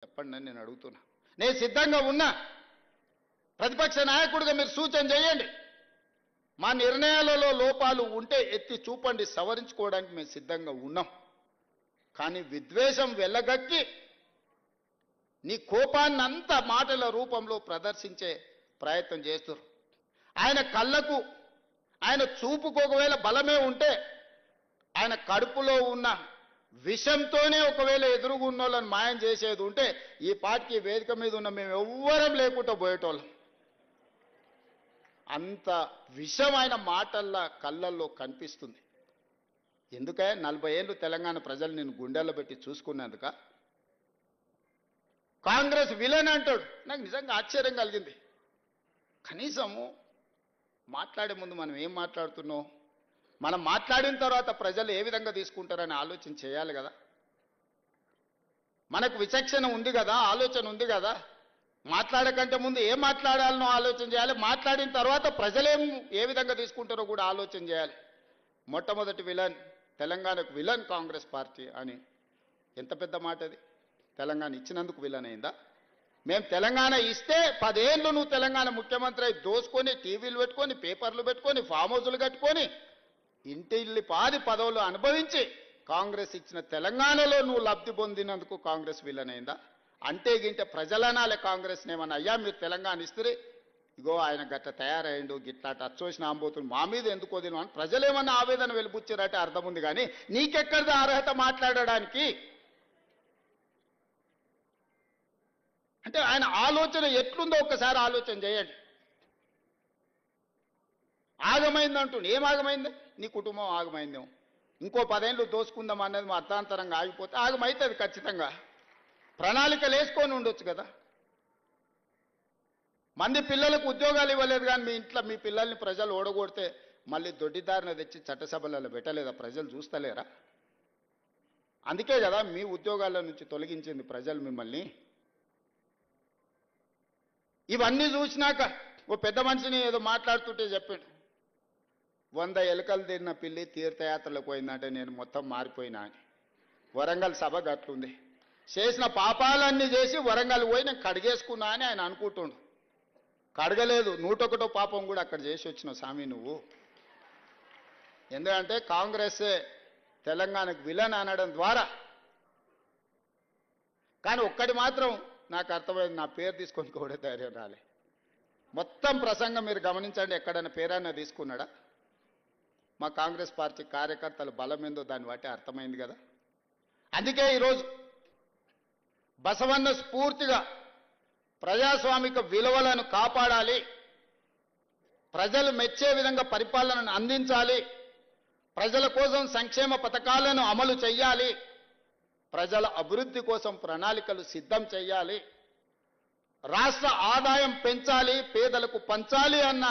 చెప్పండి అని నేను అడుగుతున్నా. నేను సిద్ధంగా ఉన్నా. ప్రతిపక్ష నాయకుడిగా మీరు సూచన చేయండి. మా నిర్ణయాలలో లోపాలు ఉంటే ఎత్తి చూపండి, సవరించుకోవడానికి మేము సిద్ధంగా ఉన్నాం. కానీ విద్వేషం వెళ్ళగక్కి నీ కోపాన్ని అంతా మాటల రూపంలో ప్రదర్శించే ప్రయత్నం చేస్తారు. ఆయన కళ్ళకు ఆయన చూపుకు ఒకవేళ బలమే ఉంటే ఆయన కడుపులో ఉన్న విషంతోనే ఒకవేళ ఎదురుగున్న వాళ్ళని మాయం చేసేది ఉంటే ఈ పార్టీకి వేదిక మీద ఉన్న మేము ఎవ్వరం లేకుండా పోయేటోళ్ళం. అంత విషం ఆయన మాటల్లో కళ్ళల్లో కనిపిస్తుంది. ఎందుకే 40 ఏళ్ళు తెలంగాణ ప్రజలు నేను గుండెల్లో పెట్టి చూసుకున్నందుక కాంగ్రెస్ విలన్ అంటాడు. నాకు నిజంగా ఆశ్చర్యం కలిగింది. కనీసము మాట్లాడే ముందు మనం ఏం మాట్లాడుతున్నాం, మనం మాట్లాడిన తర్వాత ప్రజలు ఏ విధంగా తీసుకుంటారని ఆలోచన చేయాలి కదా. మనకు విచక్షణ ఉంది కదా, ఆలోచన ఉంది కదా. మాట్లాడకంటే ముందు ఏం మాట్లాడాలనో ఆలోచన చేయాలి. మాట్లాడిన తర్వాత ప్రజలేం ఏ విధంగా తీసుకుంటారో కూడా ఆలోచన చేయాలి. మొట్టమొదటి విలన్ తెలంగాణకు విలన్ కాంగ్రెస్ పార్టీ అని ఎంత పెద్ద మాట అది. తెలంగాణ ఇచ్చినందుకు విలన్ అయిందా? మేము తెలంగాణ ఇస్తే 10 ఏళ్ళు నువ్వు తెలంగాణ ముఖ్యమంత్రి అయి దోసుకొని టీవీలు పెట్టుకొని పేపర్లు పెట్టుకొని ఫామ్ హౌజులు కట్టుకొని ఇంటిల్లి పాది పదవులు అనుభవించి కాంగ్రెస్ ఇచ్చిన తెలంగాణలో నువ్వు లబ్ధి పొందినందుకు కాంగ్రెస్ విలన్ అయిందా? అంటే గింటే ప్రజలనాలే కాంగ్రెస్ ఏమన్నా అయ్యా మీరు తెలంగాణ ఇస్తే ఇగో ఆయన గట్ట తయారయ్యిండు గిట్లా అచ్చోసిన ఆంబోతులు మా మీద ఎందుకు వదిన అని ప్రజలేమన్నా ఆవేదన వెలిపుచ్చారంటే అర్థం ఉంది. కానీ నీకెక్కడిది అర్హత మాట్లాడడానికి? అంటే ఆయన ఆలోచన ఎట్లుందో ఒక్కసారి ఆలోచన చేయండి. ఆగమైందంటుండే. ఏం ఆగమైంది? నీ కుటుంబం ఆగమైందేమో. ఇంకో 10 ఏళ్ళు దోసుకుందాం అన్నది మా అర్థాంతరంగా ఆగిపోతే ఆగమైతుంది ఖచ్చితంగా. ప్రణాళికలు వేసుకొని ఉండొచ్చు కదా. మంది పిల్లలకు ఉద్యోగాలు ఇవ్వలేదు కానీ మీ ఇంట్లో మీ పిల్లల్ని ప్రజలు ఓడగొడితే మళ్ళీ దొడ్డిదారిన తెచ్చి చట్టసభలలో పెట్టలేదా? ప్రజలు చూస్తలేరా? అందుకే కదా మీ ఉద్యోగాల నుంచి తొలగించింది ప్రజలు మిమ్మల్ని. ఇవన్నీ చూసినాక ఓ పెద్ద మనిషిని ఏదో మాట్లాడుతుంటే చెప్పాడు, 100 ఎలుకలు తిన్న పిల్లి తీర్థయాత్రలకు పోయిందంటే నేను మొత్తం మారిపోయినా అని. వరంగల్ సభ గట్లుంది. చేసిన పాపాలన్నీ చేసి వరంగల్ పోయి నేను కడిగేసుకున్నా అని ఆయన అనుకుంటుండు. కడగలేదు, 101వ పాపం కూడా అక్కడ చేసి వచ్చిన స్వామి నువ్వు. ఎందుకంటే కాంగ్రెసే తెలంగాణకు విలన్ అనడం ద్వారా. కానీ ఒక్కటి మాత్రం నాకు అర్థమైంది, నా పేరు తీసుకొని కూడా ధైర్యం రాలే. మొత్తం ప్రసంగం మీరు గమనించండి, ఎక్కడైనా పేరైనా తీసుకున్నాడా? మా కాంగ్రెస్ పార్టీ కార్యకర్తల బలం ఏందో దాన్ని బట్టి అర్థమైంది కదా. అందుకే ఈరోజు బసవన్న స్ఫూర్తిగా ప్రజాస్వామిక విలువలను కాపాడాలి, ప్రజలు మెచ్చే విధంగా పరిపాలనను అందించాలి, ప్రజల కోసం సంక్షేమ పథకాలను అమలు చేయాలి, ప్రజల అభివృద్ధి కోసం ప్రణాళికలు సిద్ధం చేయాలి, రాష్ట్ర ఆదాయం పెంచాలి, పేదలకు పంచాలి అన్న